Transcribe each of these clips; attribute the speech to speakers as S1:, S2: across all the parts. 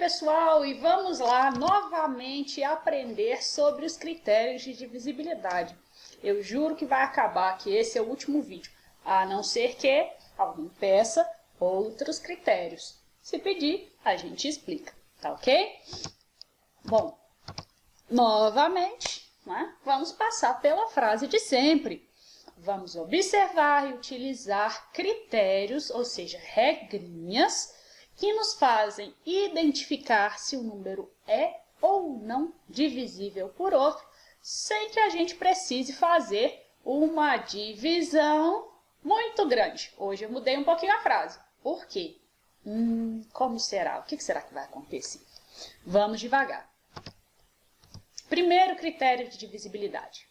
S1: pessoal, e vamos lá novamente aprender sobre os critérios de divisibilidade. Eu juro que vai acabar que esse é o último vídeo, a não ser que alguém peça outros critérios. Se pedir, a gente explica, tá ok? Bom, novamente, né, vamos passar pela frase de sempre. Vamos observar e utilizar critérios, ou seja, regrinhas, que nos fazem identificar se o número é ou não divisível por outro, sem que a gente precise fazer uma divisão muito grande. Hoje eu mudei um pouquinho a frase. Por quê? Como será? O que será que vai acontecer? Vamos devagar. Primeiro critério de divisibilidade.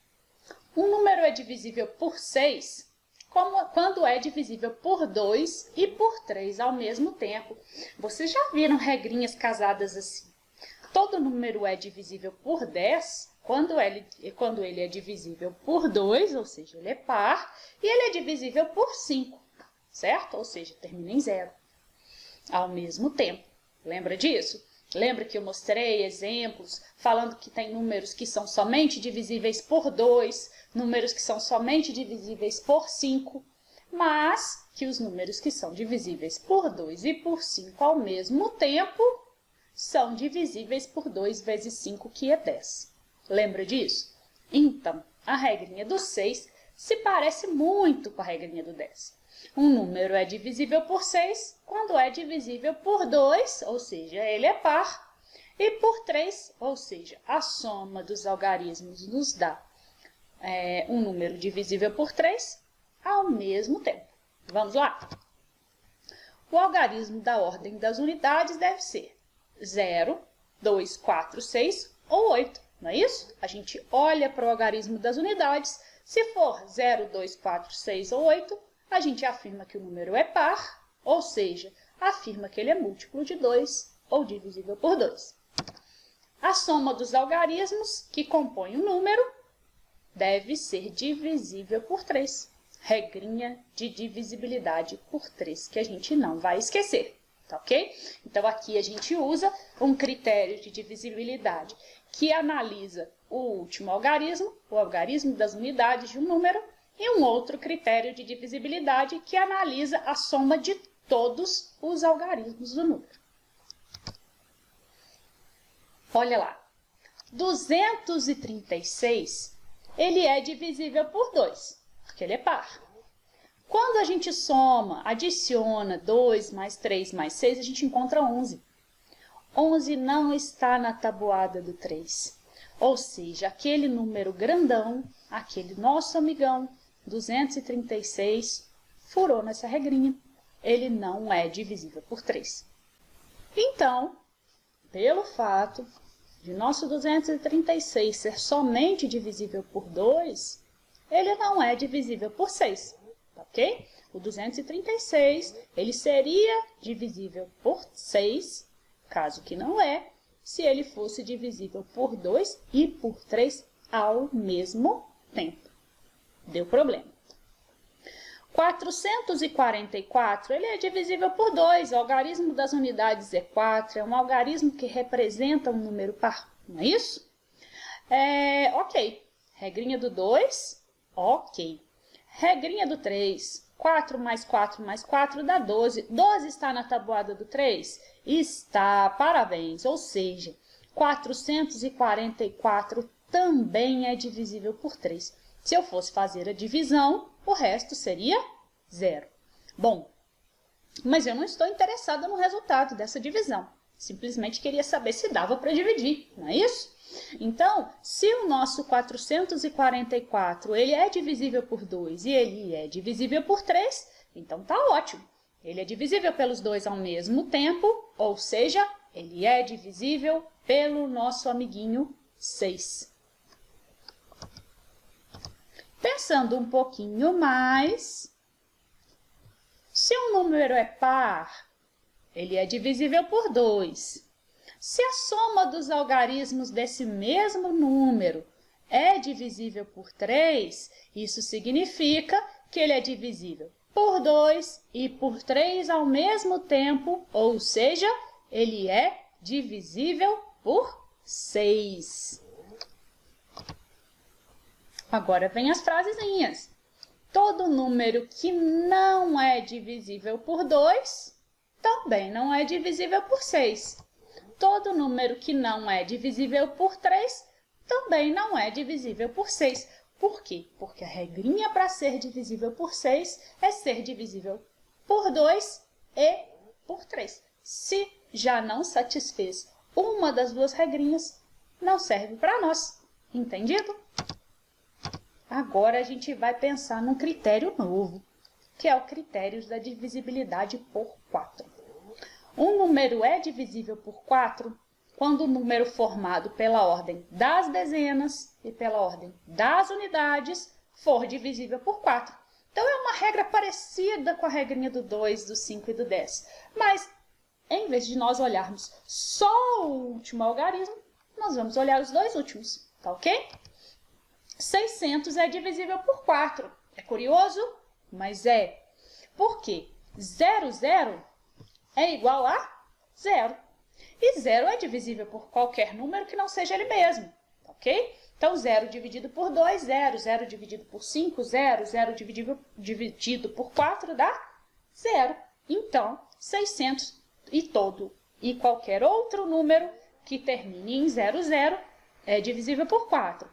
S1: Um número é divisível por 6 quando é divisível por 2 e por 3 ao mesmo tempo. Vocês já viram regrinhas casadas assim? Todo número é divisível por 10 quando ele é divisível por 2, ou seja, ele é par, e ele é divisível por 5, certo? Ou seja, termina em 0 ao mesmo tempo. Lembra disso? Lembra que eu mostrei exemplos falando que tem números que são somente divisíveis por 2, números que são somente divisíveis por 5, mas que os números que são divisíveis por 2 e por 5 ao mesmo tempo são divisíveis por 2 vezes 5, que é 10. Lembra disso? Então, a regrinha do 6 se parece muito com a regrinha do 10. Um número é divisível por 6 quando é divisível por 2, ou seja, ele é par, e por 3, ou seja, a soma dos algarismos nos dá um número divisível por 3 ao mesmo tempo. Vamos lá? O algarismo da ordem das unidades deve ser 0, 2, 4, 6 ou 8, não é isso? A gente olha para o algarismo das unidades, se for 0, 2, 4, 6 ou 8, a gente afirma que o número é par, ou seja, afirma que ele é múltiplo de 2 ou divisível por 2. A soma dos algarismos que compõem o número deve ser divisível por 3. Regrinha de divisibilidade por 3, que a gente não vai esquecer, tá ok? Então, aqui a gente usa um critério de divisibilidade que analisa o último algarismo, o algarismo das unidades de um número, e um outro critério de divisibilidade que analisa a soma de todos os algarismos do número. Olha lá, 236, ele é divisível por 2, porque ele é par. Quando a gente soma, adiciona 2 mais 3 mais 6, a gente encontra 11. 11 não está na tabuada do 3, ou seja, aquele número grandão, aquele nosso amigão, 236, furou nessa regrinha. Ele não é divisível por 3. Então, pelo fato de nosso 236 ser somente divisível por 2, ele não é divisível por 6, ok? O 236, ele seria divisível por 6, caso que não é, se ele fosse divisível por 2 e por 3 ao mesmo tempo. Deu problema. 444, ele é divisível por 2. O algarismo das unidades é 4. É um algarismo que representa um número par. Não é isso? Ok. Regrinha do 2, ok. Regrinha do 3. 4 mais 4 mais 4 dá 12. 12 está na tabuada do 3? Está. Parabéns. Ou seja, 444 também é divisível por 3. Se eu fosse fazer a divisão, o resto seria 0. Bom, mas eu não estou interessada no resultado dessa divisão. Simplesmente queria saber se dava para dividir, não é isso? Então, se o nosso 444 ele é divisível por 2 e ele é divisível por 3, então tá ótimo. Ele é divisível pelos dois ao mesmo tempo, ou seja, ele é divisível pelo nosso amiguinho 6. Pensando um pouquinho mais, se um número é par, ele é divisível por 2. Se a soma dos algarismos desse mesmo número é divisível por 3, isso significa que ele é divisível por 2 e por 3 ao mesmo tempo, ou seja, ele é divisível por 6. Agora vem as frasezinhas. Todo número que não é divisível por 2 também não é divisível por 6. Todo número que não é divisível por 3 também não é divisível por 6. Por quê? Porque a regrinha para ser divisível por 6 é ser divisível por 2 e por 3. Se já não satisfez uma das duas regrinhas, não serve para nós. Entendido? Agora a gente vai pensar num critério novo, que é o critério da divisibilidade por 4. Um número é divisível por 4 quando o número formado pela ordem das dezenas e pela ordem das unidades for divisível por 4. Então, é uma regra parecida com a regrinha do 2, do 5 e do 10. Mas, em vez de nós olharmos só o último algarismo, nós vamos olhar os dois últimos, tá ok? 600 é divisível por 4. É curioso? Mas é. Por quê? 0 é igual a 0. E 0 é divisível por qualquer número que não seja ele mesmo, ok? Então, 0 dividido por 2, 0. 0 dividido por 5, 0. 0 dividido por 4 dá 0. Então, 600 e qualquer outro número que termine em 00 é divisível por 4.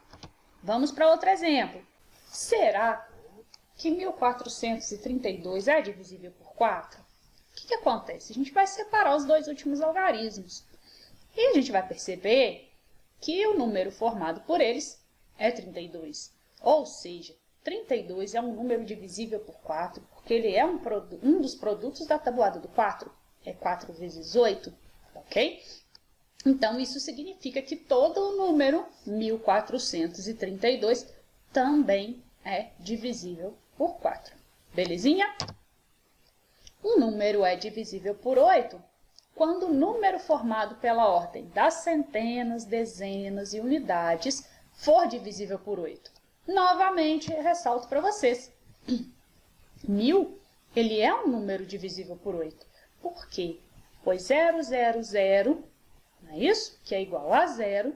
S1: Vamos para outro exemplo. Será que 1432 é divisível por 4? O que acontece? A gente vai separar os dois últimos algarismos. E a gente vai perceber que o número formado por eles é 32. Ou seja, 32 é um número divisível por 4, porque ele é um dos produtos da tabuada do 4. É 4 vezes 8, ok? Então, isso significa que todo o número 1432 também é divisível por 4. Belezinha? Um número é divisível por 8 quando o número formado pela ordem das centenas, dezenas e unidades for divisível por 8. Novamente, ressalto para vocês. 1000, ele é um número divisível por 8. Por quê? Pois 000, não é isso? Que é igual a 0,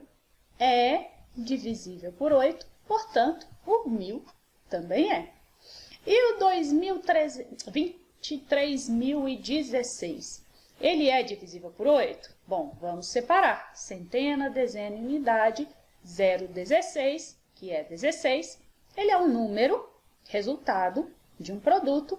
S1: é divisível por 8, portanto, o 1000 também é. E o 23.016, ele é divisível por 8? Bom, vamos separar. Centena, dezena e unidade, 0,16, que é 16, ele é um número resultado de um produto,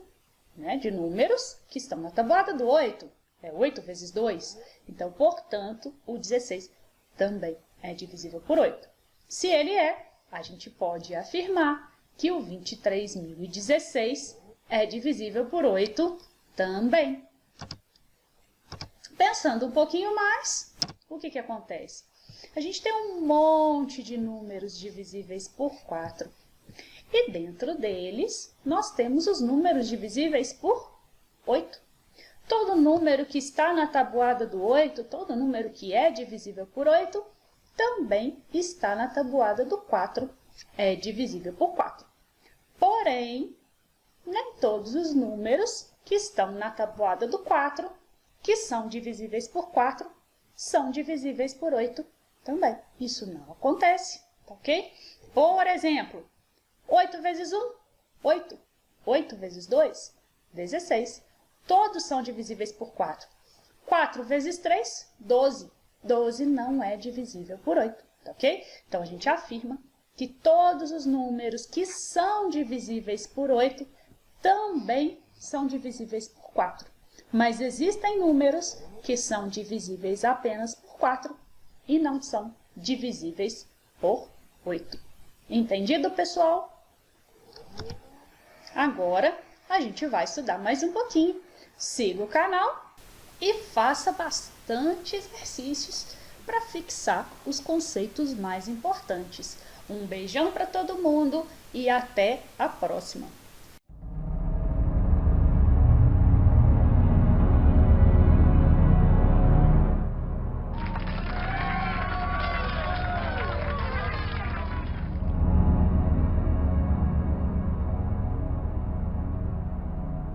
S1: né, de números que estão na tabuada do 8. É 8 vezes 2. Então, portanto, o 16 também é divisível por 8. Se ele é, a gente pode afirmar que o 23.016 é divisível por 8 também. Pensando um pouquinho mais, o que acontece? A gente tem um monte de números divisíveis por 4. E dentro deles, nós temos os números divisíveis por 8. Todo número que está na tabuada do 8, todo número que é divisível por 8, também está na tabuada do 4, é divisível por 4. Porém, nem todos os números que estão na tabuada do 4, que são divisíveis por 4, são divisíveis por 8 também. Isso não acontece, tá ok? Por exemplo, 8 vezes 1, 8. 8 vezes 2, 16. Todos são divisíveis por 4. 4 vezes 3, 12. 12 não é divisível por 8, tá ok? Então, a gente afirma que todos os números que são divisíveis por 8 também são divisíveis por 4. Mas existem números que são divisíveis apenas por 4 e não são divisíveis por 8. Entendido, pessoal? Agora, a gente vai estudar mais um pouquinho. Siga o canal e faça bastante exercícios para fixar os conceitos mais importantes. Um beijão para todo mundo e até a próxima!